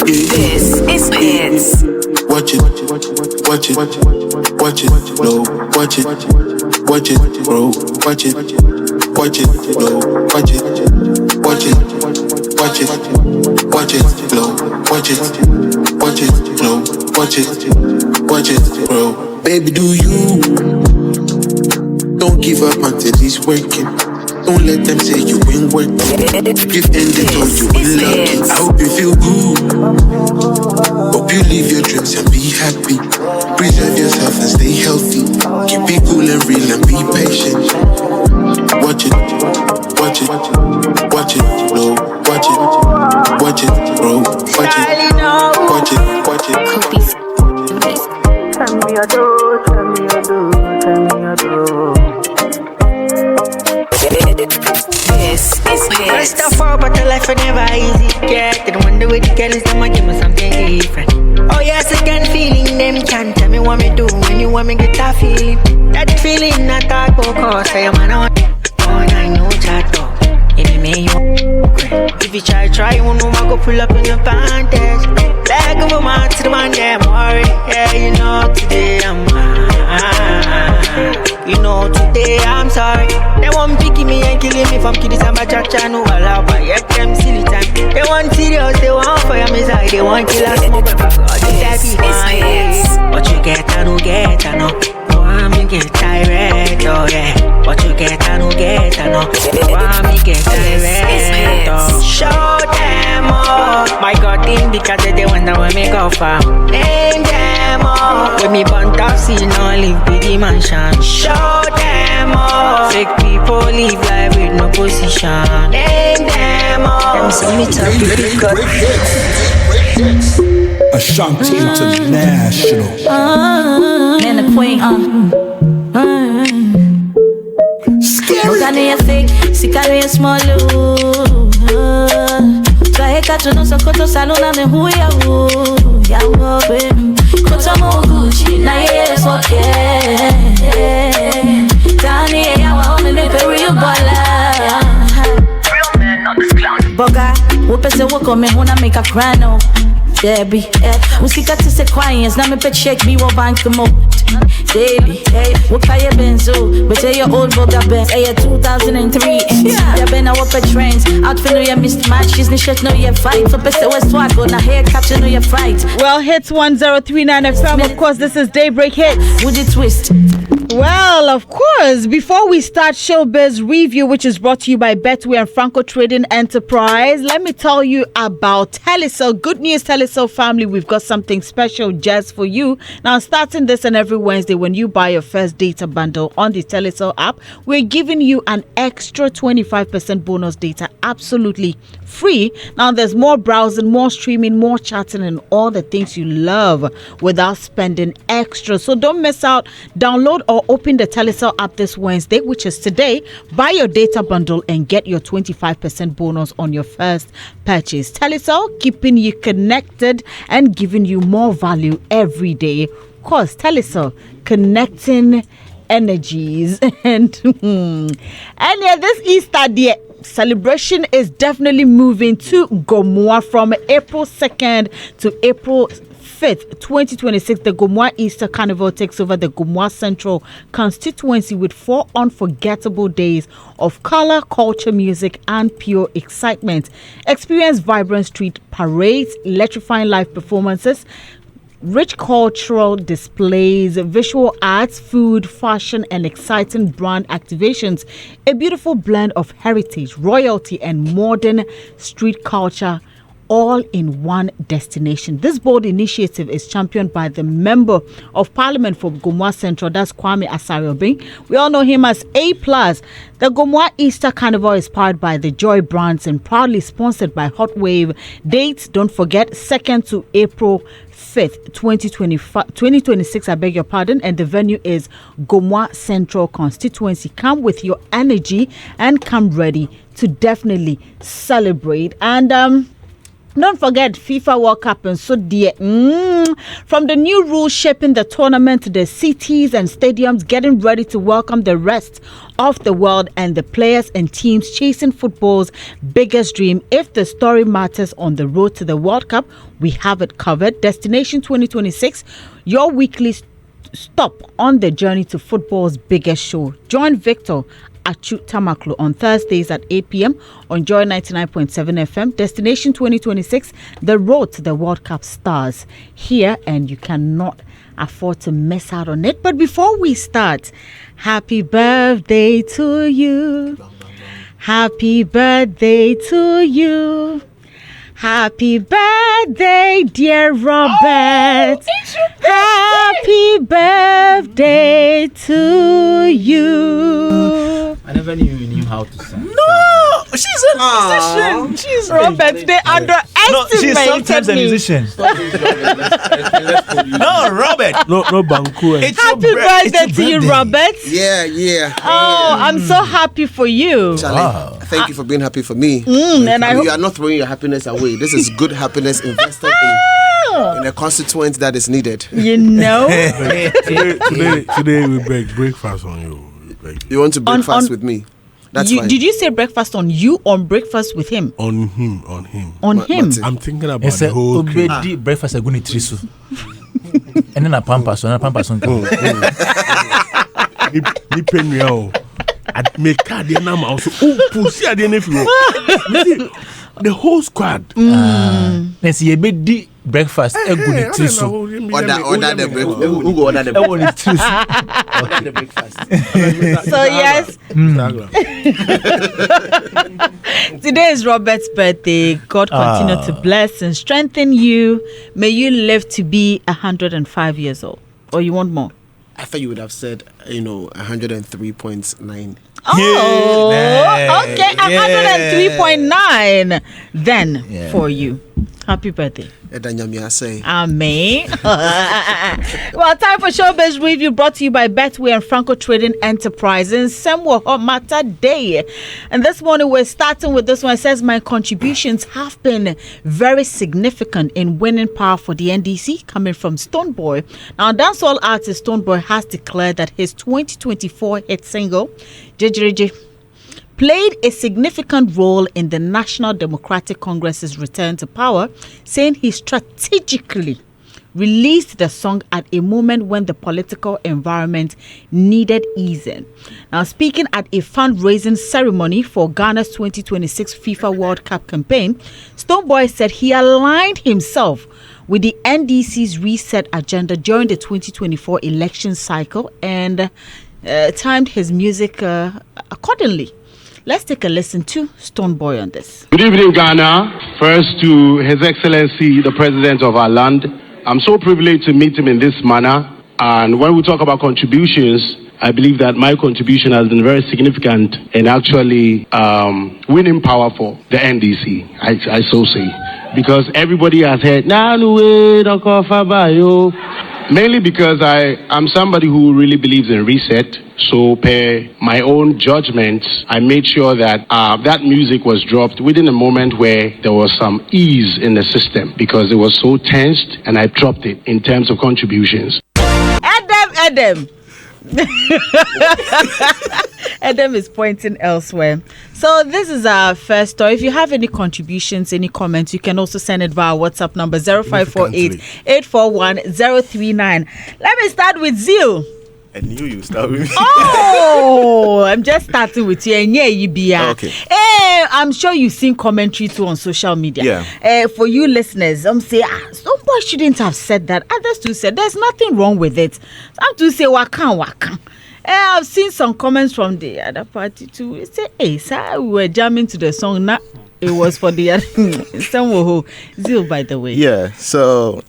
This is Hits. Watch it, watch it, watch it, no, watch it, bro, watch it, no, watch it, no, watch it, bro. Baby, do you? Don't give up until it's working. Don't let them say you ain't working. Give ended on you unlucky. I hope you feel good. Hope you live your dreams and be happy. Preserve yourself and stay healthy. Keep it cool and real and be patient. Watch it, no, watch it, bro, watch it. Copies. Tell me your door. This is Hits. First of all, but the life is never easy. Yeah, didn't wonder where the girl is, them give me something different. Oh yes, again feeling them can't tell me what me do when you want me get that feeling. That feeling not talk about cause I am an on I know chat talk. If you may you if you try, you won't know I go pull up in your panties. Like over my to the man, damn worry. Yeah, you know today I'm you know today I'm sorry. They want picking me and killing me from kiddies and my cha-cha no allow. But yet them silly time. They want serious, they want fire me side. They want kill us more. What you get, I don't get, I know. Want me get tired, oh yeah. What you get, I don't get, I know. Want me get tired, oh. Show them all. My God, thing because they wonder where me go from. Name them all. When me bunt off, see no live with the mansion. Show them all. Fake people live life with no position. Name them all. Them see me talk because Ashanti International. Man, the queen, Mukani ya fake, sikari ya small. Twaheka tunosa koto salona ne huya ya wobe. Koto mo Gucci na yes okay. Tani ya waone ne real baller. Real men on this clown. Boga, wopese woko me huna make a crano. Debbie, usikate sequoians, na me pet shake me wo bank the moat. Daily, wakaya benzo, but your old boga best. 2003, ya been our pet trends. Outfit no ya missed matches, ni shit no ya fight. So best was swag, go na hair capture no ya fight. Well, Hits 1039 FM, of course, this is Daybreak Hits. Would you twist? Well, of course, before we start Showbiz Review, which is brought to you by Betway and Franco Trading Enterprise, let me tell you about Telecel. Good news, Telecel family, we've got something special just for you. Now, starting this and every Wednesday, when you buy your first data bundle on the Telecel app, we're giving you an extra 25% bonus data absolutely free. Now, there's more browsing, more streaming, more chatting, and all the things you love without spending extra. So don't miss out. Download or open the Telecel app this Wednesday, which is today. Buy your data bundle and get your 25% bonus on your first purchase. Telecel, keeping you connected and giving you more value every day. Of course, Telecel, connecting energies. And yeah, this Easter day celebration is definitely moving to Gomoa from April 2nd to April 5th, 2026. The Gomoa Easter Carnival takes over the Gomoa Central constituency with 4 unforgettable days of color, culture, music, and pure excitement. Experience vibrant street parades, electrifying live performances, rich cultural displays, visual arts, food, fashion, and exciting brand activations. A beautiful blend of heritage, royalty, and modern street culture, all in one destination. This bold initiative is championed by the Member of Parliament for Gomoa Central, that's Kwame Asariobi. We all know him as A+. The Gomoa Easter Carnival is powered by the Joy Brands and proudly sponsored by Hot Wave. Dates, don't forget, 2nd to April 5th, 2026, I beg your pardon, and the venue is Gomoa Central constituency. Come with your energy and come ready to definitely celebrate. And Don't forget FIFA World Cup and so dear. From the new rules shaping the tournament to the cities and stadiums getting ready to welcome the rest of the world and the players and teams chasing football's biggest dream. If the story matters on the road to the World Cup, we have it covered. Destination 2026, your weekly stop on the journey to football's biggest show. Join Victor Achu Tamaklo on Thursdays at 8 p.m. on Joy 99.7 FM. Destination 2026, the road to the World Cup stars here, and you cannot afford to miss out on it. But before we start, happy birthday to you. Happy birthday to you. Happy birthday, dear Robert. Happy birthday to you. I never knew you knew how to sing. No, she's a musician. She's Robert, they underestimated she's sometimes a musician. No, Robert. No, Banku. Happy birthday to you, Robert. Yeah. Oh, I'm so happy for you. Charlie, thank you for being happy for me. And I hope you are not throwing your happiness away. This is good happiness invested in a constituent that is needed. you know. Today we breakfast on you. You want to breakfast with me? That's fine. Did you say breakfast on you or breakfast with him? On him. On him. I'm thinking about the whole cake. Breakfast aguni trisu. And then a pampas on. Ni penyo. At me card the name also. Pussy at the nephew. The whole squad. Let's see a bit breakfast aguni trisu. Order the breakfast. Who go order the breakfast? Order the breakfast. So yes. Today is Robert's birthday. God continue to bless and strengthen you. May you live to be 105 years old. Or you want more? I thought you would have said, 103.9. Oh, okay. 103.9 then for you. Happy birthday. Amen. Well, time for Showbiz Review brought to you by Betway and Franco Trading Enterprises. Semwo Mata Day. And this morning we're starting with this one. It says, my contributions have been very significant in winning power for the NDC, coming from Stonebwoy. Now, dancehall artist Stonebwoy has declared that his 2024 hit single, JJJ, played a significant role in the National Democratic Congress's return to power, saying he strategically released the song at a moment when the political environment needed easing. Now, speaking at a fundraising ceremony for Ghana's 2026 FIFA World Cup campaign, Stonebwoy said he aligned himself with the NDC's reset agenda during the 2024 election cycle and timed his music accordingly. Let's take a listen to Stonebwoy on this. Good evening, Ghana. First to His Excellency, the President of our land. I'm so privileged to meet him in this manner. And when we talk about contributions, I believe that my contribution has been very significant in actually winning power for the NDC, I so say. Because everybody has heard, mainly because I'm somebody who really believes in reset. So per my own judgment, I made sure that that music was dropped within a moment where there was some ease in the system because it was so tensed, and I dropped it in terms of contributions. Adam. Adam is pointing elsewhere. So this is our first story. If you have any contributions, any comments, you can also send it via WhatsApp number 0548 841 039. Let me start with Zeal. I knew you start with me. Oh, I'm just starting with you. And yeah, you be okay. I'm sure you've seen commentary too on social media. Yeah. For you listeners, say, Stonebwoy shouldn't have said that. Others too said there's nothing wrong with it. Some to say wakan. I've seen some comments from the other party too. It say, hey, sir, we were jamming to the song. Now it was for the other Zeal, by the way. Yeah. So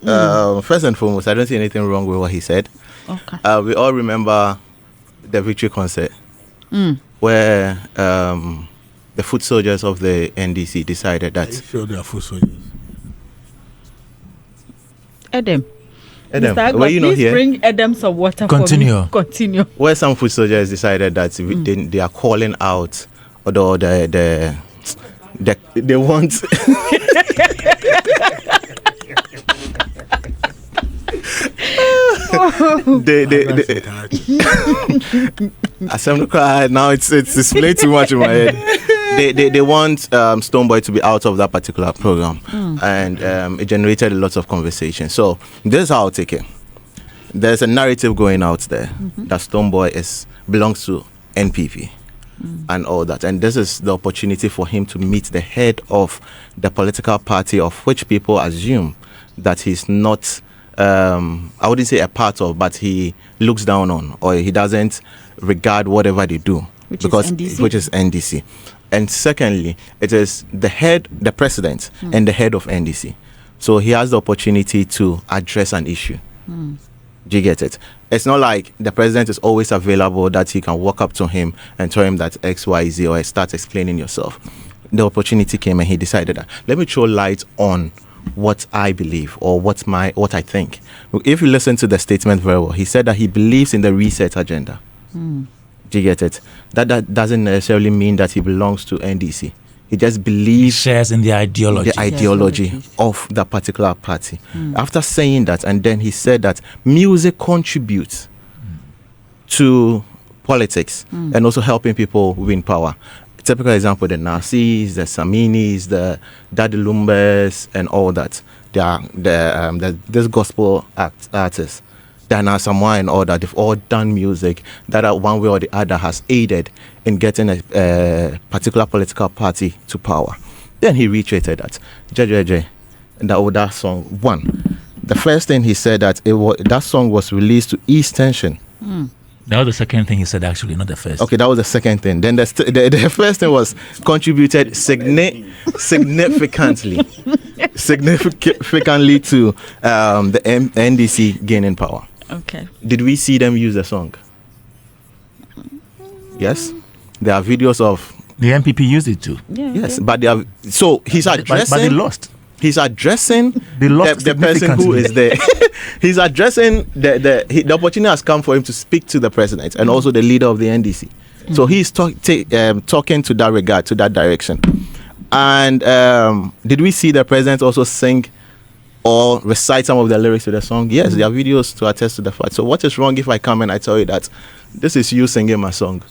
first and foremost, I don't see anything wrong with what he said. Okay. We all remember the victory concert where the foot soldiers of the NDC decided that. Are you sure they are foot soldiers? Adam, Mr. were you not here? Bring Adam some water. Continue. For me. Continue. Where some foot soldiers decided that they are calling out, or they want Now it's way too much in my head. They want Stonebwoy to be out of that particular program, and it generated a lot of conversation. So this is how I'll take it. There's a narrative going out there that Stonebwoy belongs to NPP and all that, and this is the opportunity for him to meet the head of the political party of which people assume that he's not. I wouldn't say a part of, but he looks down on, or he doesn't regard whatever they do, which is NDC. And secondly, it is the president and the head of NDC. So he has the opportunity to address an issue. Do you get it? It's not like the president is always available that he can walk up to him and tell him that X, Y, Z, or start explaining yourself. The opportunity came and he decided that, let me throw light on what I believe or what I think. If you listen to the statement very well, he said that he believes in the reset agenda. Do you get it? That doesn't necessarily mean that he belongs to NDC. He just believes he shares in the ideology of that particular party. After saying that, and then he said that music contributes to politics and also helping people win power. Typical example: the Narcis, the Saminis, the Daddy Lumbers, and all that. They are this gospel artists. Dana Samoa and all that, they've all done music that one way or the other has aided in getting a particular political party to power. Then he reiterated that that song one. The first thing he said that that song was released to ease tension. That was the second thing he said, actually, not the first. Okay, that was the second thing. Then the first thing was contributed significantly to the NDC gaining power. Okay. Did we see them use the song? Yes. There are videos of the NPP used it too. Yeah, yes, but they have. So he's addressing. But they lost. He's addressing the person who is there. He's addressing the opportunity has come for him to speak to the president and also the leader of the NDC. So he's talking to that regard, to that direction. And did we see the president also sing or recite some of the lyrics to the song? Yes, there are videos to attest to the fact. So what is wrong if I come and I tell you that this is you singing my song?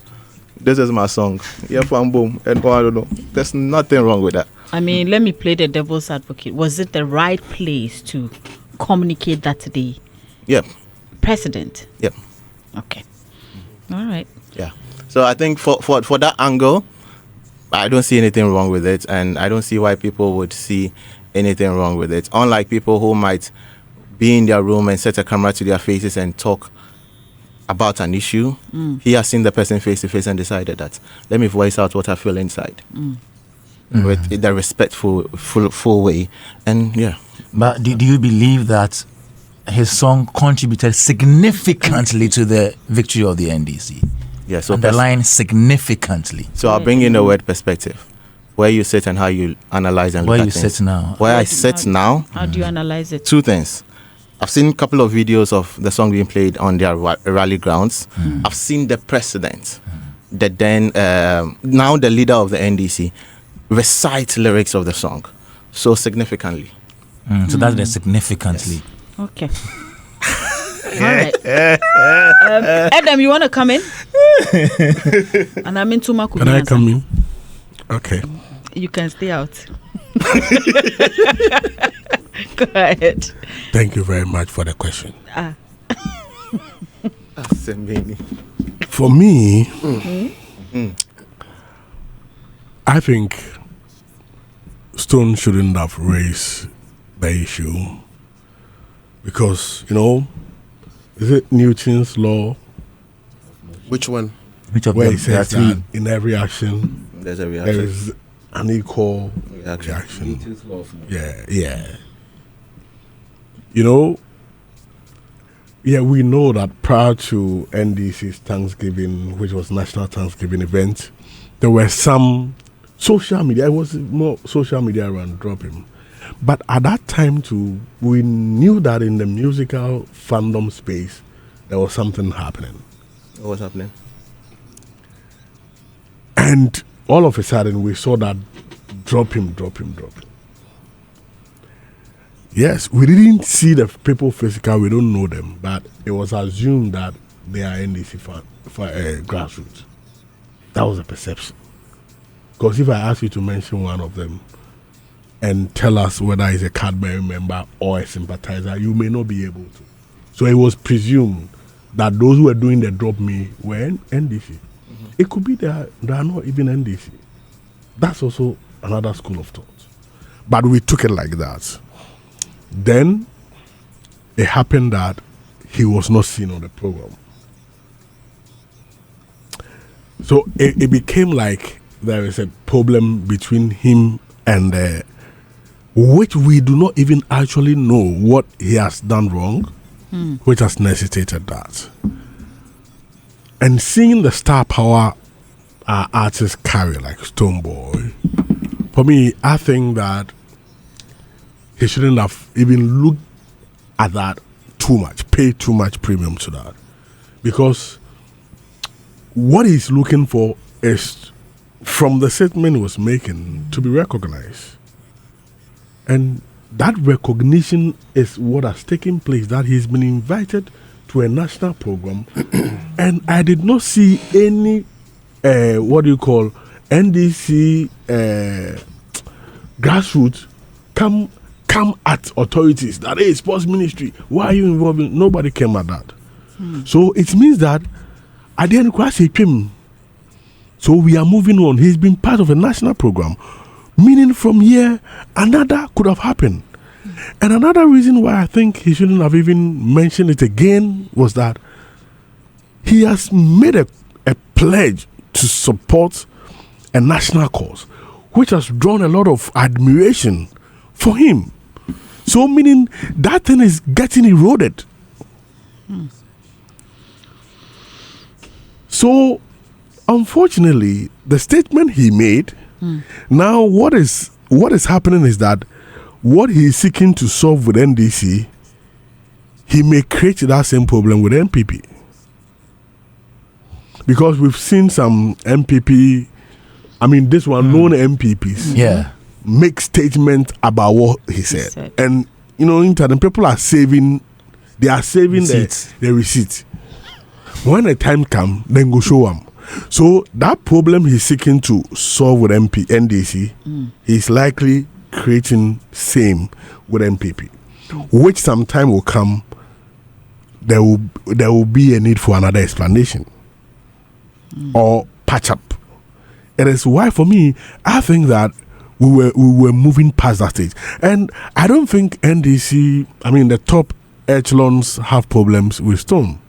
This is my song. Yeah, boom. And I don't know. There's nothing wrong with that. I mean, let me play the devil's advocate. Was it the right place to communicate that to the president? Yep. Okay. All right. Yeah. So I think for that angle, I don't see anything wrong with it, and I don't see why people would see anything wrong with it. Unlike people who might be in their room and set a camera to their faces and talk about an issue, he has seen the person face to face and decided that let me voice out what I feel inside with the respectful, full way. And yeah. But do you believe that his song contributed significantly to the victory of the NDC? Yes. So underline significantly. So I'll bring in the word perspective. Where you sit and how you analyze and look at things. Where you sit now. Where I sit now. How do you analyze it? Two things. I've seen a couple of videos of the song being played on their rally grounds. I've seen the president, that then now the leader of the NDC, recite lyrics of the song so significantly. So that's the significantly. Yes. Okay. All right. Adam, you want to come in? And I'm in Tumaku. Can I come in? Okay. You can stay out. Go ahead. Thank you very much for the question. For me, I think Stone shouldn't have raised the issue because, is it Newton's law? Which one? Which of where them? he says that in every action, there's a reaction. There is an equal reaction. Yeah. We know that prior to NDC's Thanksgiving, which was National Thanksgiving event, there were some social media. It was more social media around dropping. But at that time too, we knew that in the musical fandom space, there was something happening. What was happening? And all of a sudden, we saw that drop him. Yes, we didn't see the people physical. We don't know them, but it was assumed that they are NDC grassroots. That was a perception. Because if I ask you to mention one of them and tell us whether he's a Cadbury member or a sympathizer, you may not be able to. So it was presumed that those who were doing the drop me were NDC. It could be they are not even NDC. That's also another school of thought. But we took it like that. Then it happened that he was not seen on the program. So it became like there is a problem between him and which we do not even actually know what he has done wrong, which has necessitated that. And seeing the star power our artists carry, like Stonebwoy, for me, I think that he shouldn't have even looked at that too much, pay too much premium to that. Because what he's looking for is, from the statement he was making, to be recognized. And that recognition is what has taken place, that he's been invited to a national program. And I did not see any, NDC grassroots come at authorities that, hey, sports ministry, why are you involved in? Nobody came at that. So it means that at the end he came. So we are moving on. He's been part of a national program, meaning from here another could have happened. And another reason why I think he shouldn't have even mentioned it again was that he has made a pledge to support a national cause, which has drawn a lot of admiration for him. So meaning that thing is getting eroded. So unfortunately, the statement he made, now what is happening is that what he is seeking to solve with NDC, he may create that same problem with NPP. Because we've seen some MPP, this one known MPPs, make statements about what he said. And, the people are saving the receipt. When the time comes, then go show them. So that problem he's seeking to solve with NDC, he's likely creating same with MPP, which sometime will come. There will be a need for another explanation or patch up. It is why, for me, I think that we were moving past that stage, and I don't think NDC, the top echelons, have problems with Stone.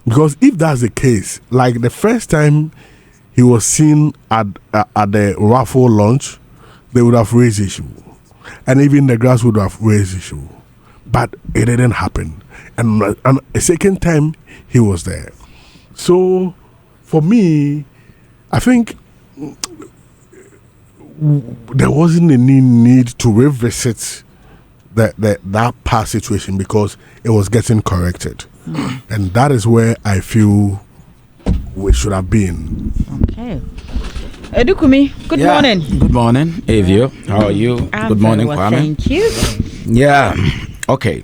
Because if that's the case, like the first time he was seen at the raffle launch, they would have raised issue. And even the grass would have raised issue. But it didn't happen. And a second time, he was there. So, for me, I think there wasn't any need to revisit that past situation because it was getting corrected. And that is where I feel we should have been. Okay. Edukumi, good morning. Good morning, Avio. How are you? Good morning, well, Kwame. thank you. Yeah. Okay.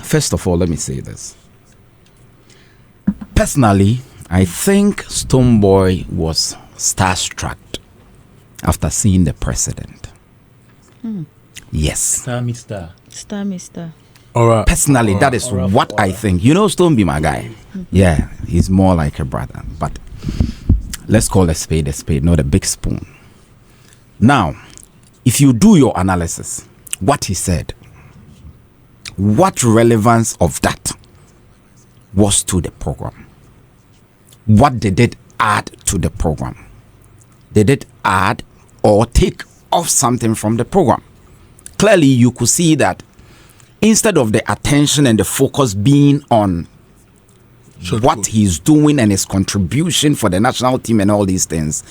First of all, let me say this. Personally, I think Stonebwoy was starstruck after seeing the president. Yes. Star meets star. Star, mister. Personally, that is what I think. Stone be my guy. Yeah, he's more like a brother. But let's call a spade, not a big spoon. Now, if you do your analysis, what he said, what relevance of that was to the program? What did it add to the program? Did it add or take off something from the program? Clearly, you could see that instead of the attention and the focus being on what he's doing and his contribution for the national team and all these things,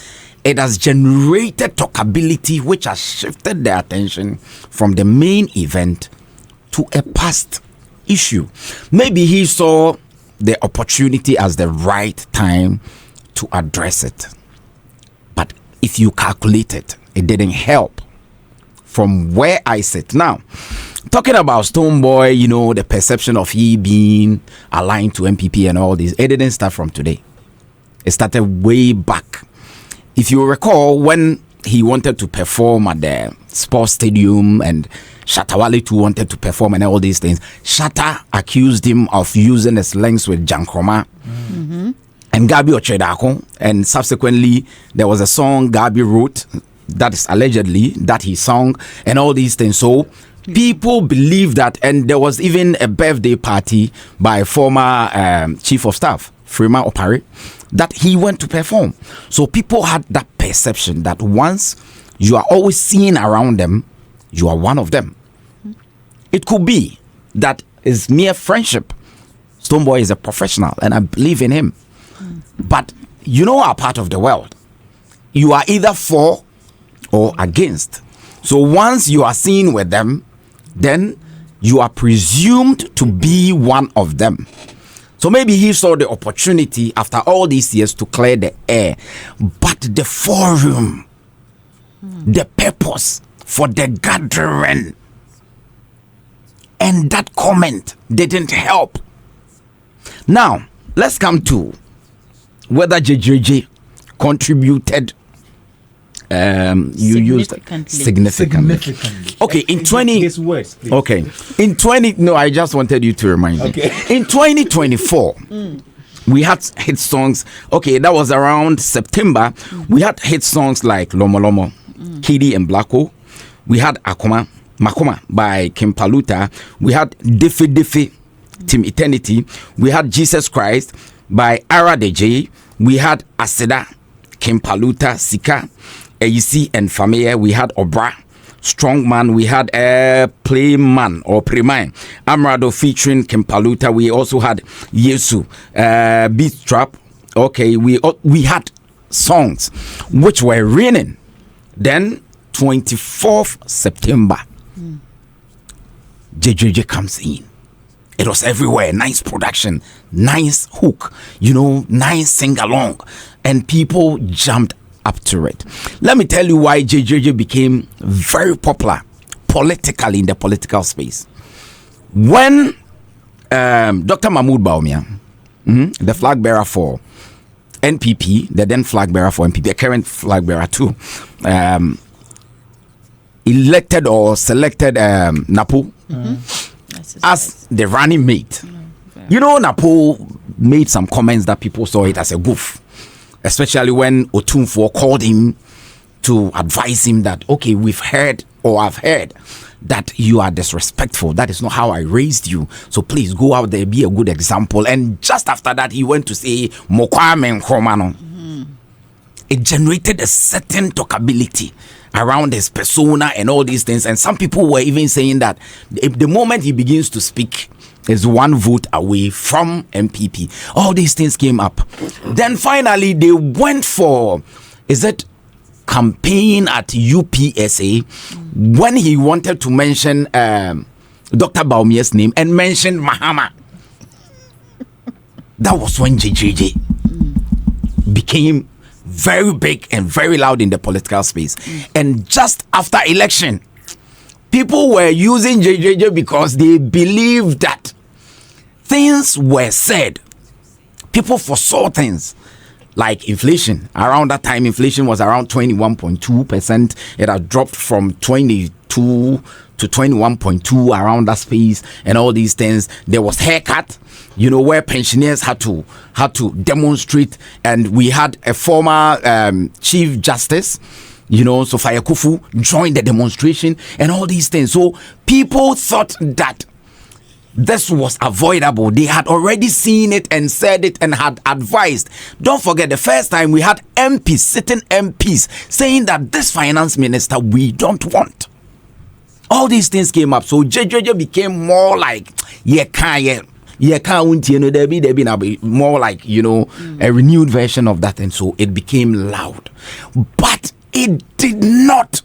it has generated talkability which has shifted the attention from the main event to a past issue. Maybe he saw the opportunity as the right time to address it. But if you calculate it, it didn't help from where I sit. Now, talking about Stonebwoy, you know, the perception of he being aligned to MPP and all this, it didn't start from today. It started way back. If you recall, when he wanted to perform at the sports stadium and Shatawale too wanted to perform and all these things, Shatta accused him of using his links with Jankroma and Gabi Ochedako, and subsequently there was a song Gabi wrote that is allegedly that he sung and all these things. So people believe that, and there was even a birthday party by former chief of staff Freeman Opare that he went to perform. So people had that perception that once you are always seen around them, you are one of them. It could be that it's mere friendship. Stonebwoy is a professional and I believe in him. But you know our part of the world. You are either for or against. So once you are seen with them, then you are presumed to be one of them. So maybe he saw the opportunity after all these years to clear the air. But the forum, the purpose for the gathering, and that comment didn't help. Now, let's come to whether JJJ contributed. You used significantly. Okay, in 20. His words, please. Okay, in 20. No, I just wanted you to remind me. Okay. In 2024, we had hit songs. Okay, that was around September. We had hit songs like Lomo Lomo, Kidi and Blacko. We had Makoma by Kim Paluta. We had Diffy Diffy, Team Eternity. We had Jesus Christ by Ara DJ. We had Aseda, Kim Paluta, Sika, AEC and Famia. We had Obra, Strongman. We had Playman or Premine, Amrado featuring Kim Paluta. We also had Yesu, Beat Trap. Okay, we had songs which were raining. Then 24th September, JJJ comes in. It was everywhere. Nice production, nice hook, you know, nice sing along, and people jumped up to it. Let me tell you why JJJ became very popular politically in the political space. When Dr. Mahmoud Bawumia, the flag bearer for NPP, the then flag bearer for NPP, the current flag bearer too, elected or selected Napo as the running mate. You know, Napo made some comments that people saw it as a goof, especially when Otumfuo called him to advise him that, okay, we've heard or I've heard that you are disrespectful. That is not how I raised you. So please go out there, be a good example. And just after that, he went to say, Mokwame Nkrumah. It generated a certain talkability around his persona and all these things. And some people were even saying that the moment he begins to speak, is one vote away from MPP. All these things came up. Then finally, they went for, campaign at UPSA when he wanted to mention Dr. Bawumia's name and mentioned Mahama. That was when JJJ became very big and very loud in the political space. And just after election, people were using JJJ because they believed that things were said. People foresaw things like inflation. Around that time, inflation was around 21.2%. It had dropped from 22 to 21.2 around that space and all these things. There was haircut, you know, where pensioners had to demonstrate, and we had a former Chief Justice, you know, Sophia Kufu, joined the demonstration and all these things. So people thought that this was avoidable. They had already seen it and said it and had advised. Don't forget, the first time we had MPs, sitting MPs, saying that this finance minister we don't want. All these things came up. So JJJ became more like, more like, you know, a renewed version of that. And so it became loud. But it did not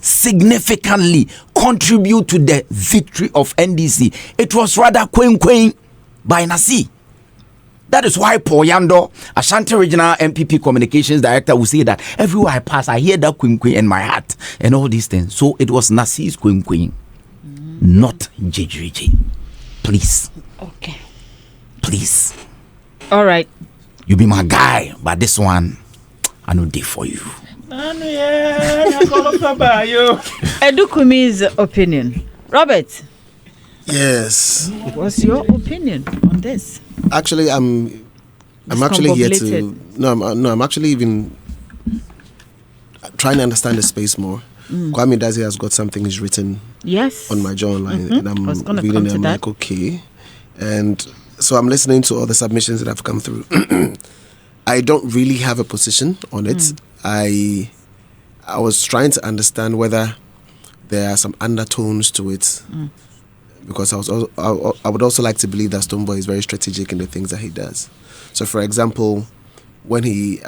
significantly contribute to the victory of NDC. It was rather Queen by Nasi. That is why Paul Yando, Ashanti Regional MPP Communications Director, will say that everywhere I pass, I hear that Queen in my heart and all these things. So it was Nasi's Queen, not JJJ. Please. Okay. Please. All right. You be my guy, but this one, I know day for you. Edukumi's opinion. Robert. Yes. What's your opinion on this? Actually, I'm actually here to. I'm actually even trying to understand the space more. Kwame Dazi has got something he's written. Yes. On my jawline, and I'm reading it. I'm like, okay, and so I'm listening to all the submissions that have come through. I don't really have a position on it. I was trying to understand whether there are some undertones to it, because I would also like to believe that Stonebwoy is very strategic in the things that he does. So, for example, when he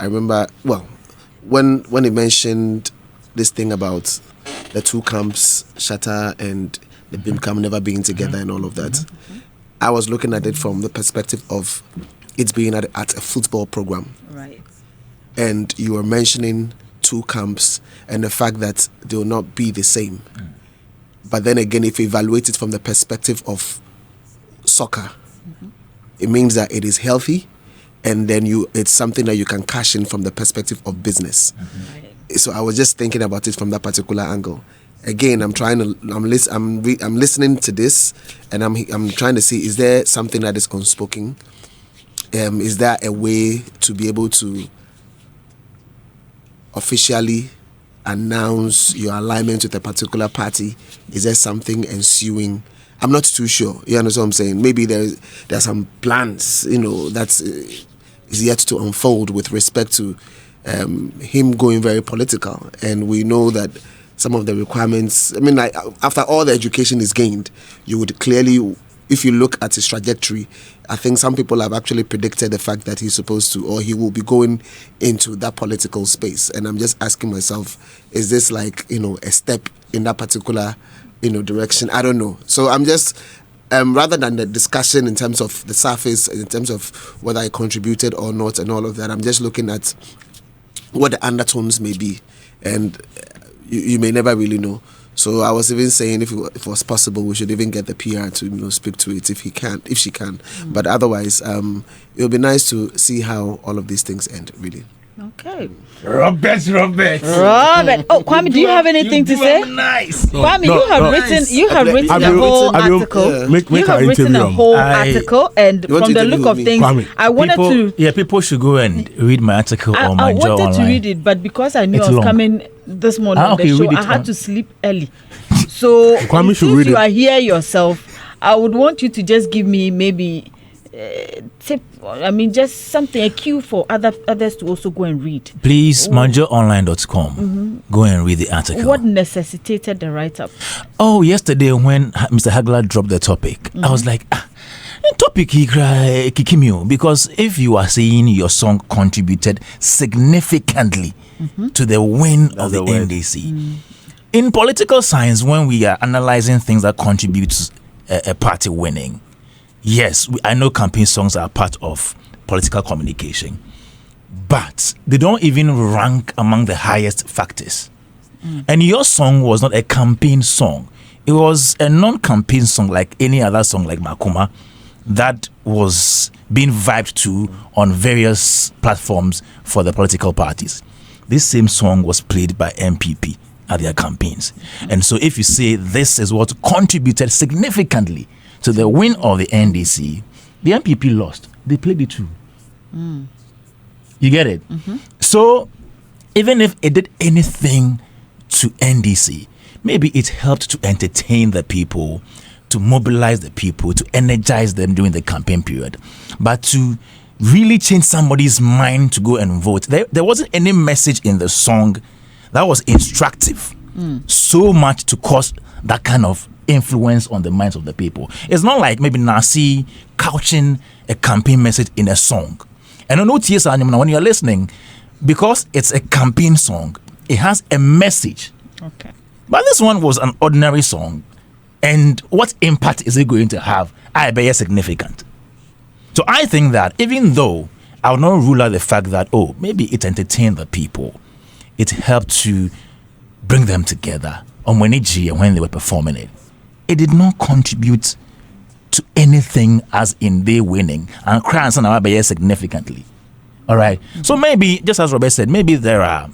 mentioned this thing about the two camps, Shatta and the Bimcam never being together and all of that, I was looking at it from the perspective of it's being at a football program. Right. And you were mentioning two camps and the fact that they will not be the same. But then again, if you evaluate it from the perspective of soccer, it means that it is healthy, and then it's something that you can cash in from the perspective of business. So I was just thinking about it from that particular angle. Again, I'm listening to this, and I'm trying to see, is there something that is unspoken? Is there a way to be able to officially announce your alignment with a particular party? Is there something ensuing? I'm not too sure. You understand what I'm saying? Maybe there's some plans, that's is yet to unfold with respect to him going very political. And we know that some of the requirements, after all the education is gained, you would clearly, if you look at his trajectory, I think some people have actually predicted the fact that he's supposed to, or he will be going into that political space. And I'm just asking myself, is this like, a step in that particular, direction? I don't know. So I'm just, rather than the discussion in terms of the surface, in terms of whether I contributed or not and all of that, I'm just looking at what the undertones may be. And you may never really know. So I was even saying if it was possible, we should even get the PR to speak to it if she can. But otherwise, it would be nice to see how all of these things end, really. Okay. Robert. Oh, Kwame, do you have anything to say? Nice. Kwame, you have written a whole article. You have written a whole article, and from the look of things, Kwame, I wanted to. Yeah, people should go and read my article on my job online. I wanted to read it, but because I knew I was coming this morning on the show, I had to sleep early. So since you are here yourself, I would want you to just give me maybe tip. Just something, a cue for others to also go and read. Please, manjoonline.com. Go and read the article. What necessitated the write-up? Oh, yesterday when Mr. Hagler dropped the topic, I was like, topic kikimio, because if you are saying your song contributed significantly to the win of the NDC. In political science, when we are analyzing things that contribute a party winning, yes, I know campaign songs are part of political communication, but they don't even rank among the highest factors. And your song was not a campaign song. It was a non-campaign song like any other song like Makuma that was being vibed to on various platforms for the political parties. This same song was played by MPP at their campaigns. And so if you say this is what contributed significantly to the win of the NDC, the MPP lost. They played it too. You get it? So even if it did anything to NDC, maybe it helped to entertain the people, to mobilize the people, to energize them during the campaign period. But to really change somebody's mind to go and vote, there wasn't any message in the song that was instructive so much to cause that kind of influence on the minds of the people. It's not like maybe Nasi couching a campaign message in a song. And I know when you're listening, because it's a campaign song, it has a message. Okay. But this one was an ordinary song. And what impact is it going to have? I bet it's significant. So I think that even though I will not rule out the fact that, oh, maybe it entertained the people, it helped to bring them together on when they were performing it. It did not contribute to anything as in they winning and crying significantly. All right. So maybe, just as Robert said, maybe there are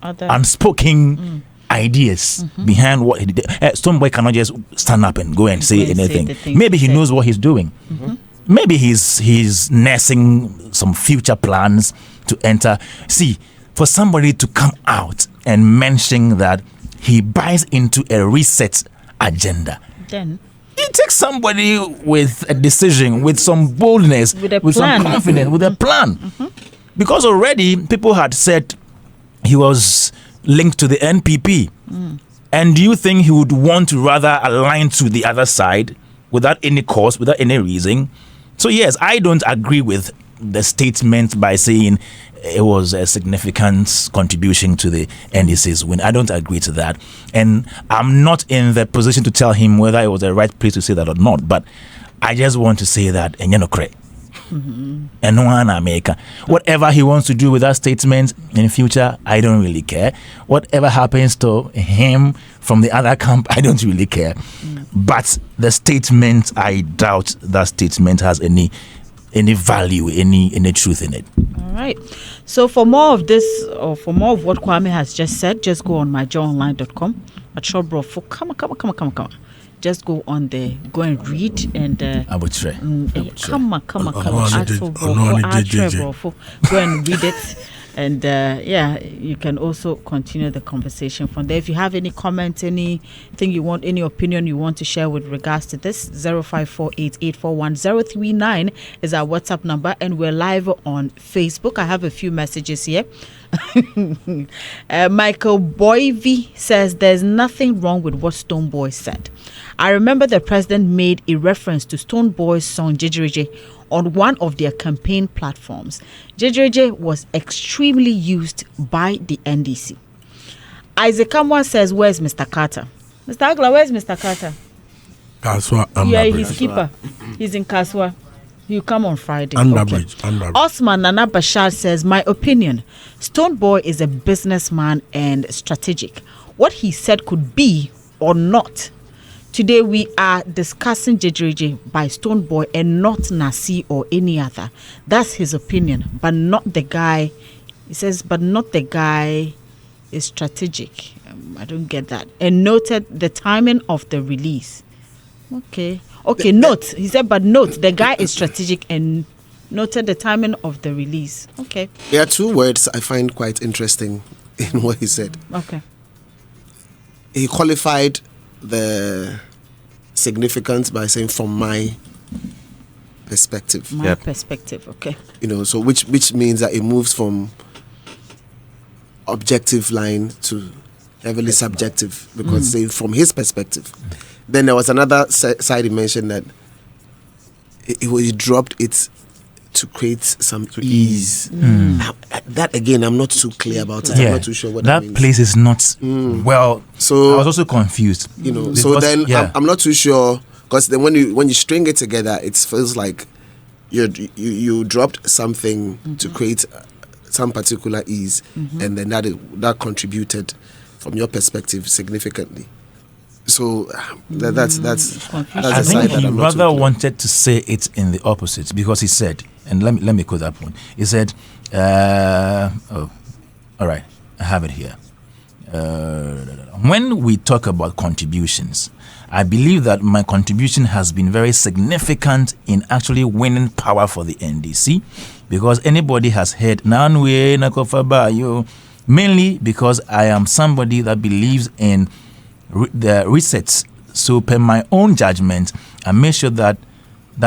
unspoken ideas behind what he did. Stonebwoy cannot just stand up and go and say anything. Maybe he knows what he's doing. Maybe he's nursing some future plans to enter. See, for somebody to come out and mention that he buys into a reset agenda, then it takes somebody with a decision, with some boldness, with some confidence, with a plan. Because already people had said he was linked to the NPP. And do you think he would want to rather align to the other side without any cause, without any reason? So yes, I don't agree with the statement by saying it was a significant contribution to the NDC's win. I don't agree to that. And I'm not in the position to tell him whether it was the right place to say that or not. But I just want to say that, and and no one America. Whatever he wants to do with that statement in future, I don't really care. Whatever happens to him from the other camp, I don't really care. But the statement, I doubt that statement has any value, any truth in it. All right. So for more of this, or for more of what Kwame has just said, just go on myjoyonline.com at Showbro. Come on. Just go on there, go and read, and I would try. Come on. Go and read it, and you can also continue the conversation from there. If you have any comment, anything you want, any opinion you want to share with regards to this, 0548841039 is our WhatsApp number, and we're live on Facebook. I have a few messages here. Michael Boyvi says there's nothing wrong with what Stonebwoy said. I remember the president made a reference to Stonebwoy's song Jejereje on one of their campaign platforms. Jejereje was extremely used by the NDC. Isaac Kamwa says, where's Mr. Carter? Mr. Agla, where's Mr. Carter? Kaswa, yeah, he's keeper. He's in Kaswa. You come on Friday. Underbridge. Osman Nana Bashar says, my opinion, Stonebwoy is a businessman and strategic. What he said could be or not. Today we are discussing Jejereje by Stonebwoy and not Nasi or any other. That's his opinion, but not the guy. He says, but not the guy is strategic. I don't get that. And noted the timing of the release. Okay, note. He said, but note, the guy is strategic and noted the timing of the release. Okay. There are two words I find quite interesting in what he said. Okay. He qualified the significance by saying from my perspective. My perspective, okay. So which means that it moves from objective line to heavily subjective, because saying from his perspective. Then there was another side he mentioned that he dropped it to create some ease. Now, that again, I'm not too clear about it. I'm not too sure what that means. That place is not well. So I was also confused. So then I'm not too sure, because then when you string it together, it feels like you dropped something to create some particular ease, and then that contributed from your perspective significantly. So that's the I think he rather wanted to say it in the opposite, because he said, and let me quote that point. He said, all right, I have it here. When we talk about contributions, I believe that my contribution has been very significant in actually winning power for the NDC, because anybody has heard Nanwe Nakofabayo, mainly because I am somebody that believes in the resets. So per my own judgment, I made sure that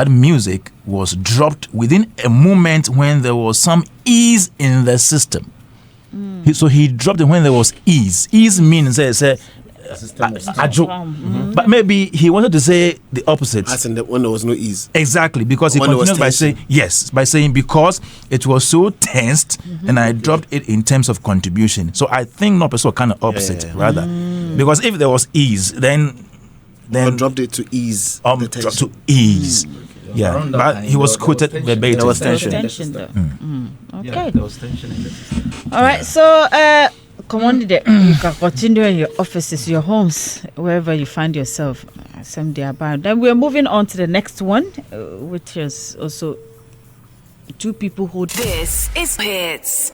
music was dropped within a moment when there was some ease in the system. So he dropped it when there was ease. Ease means but maybe he wanted to say the opposite. As in when there was no ease. Exactly, because he continues by saying because it was so tensed, and I dropped it in terms of contribution. So I think not so kind of opposite rather, because if there was ease, then dropped it to ease. To ease. Yeah, Around that but time, he was there quoted verbatim. There was There was tension. tension though. Okay. Yeah, there was tension in the system. All right. So, come on, you can continue in your offices, your homes, wherever you find yourself. Someday about. Then we're moving on to the next one, which is also two people who. This is Hits.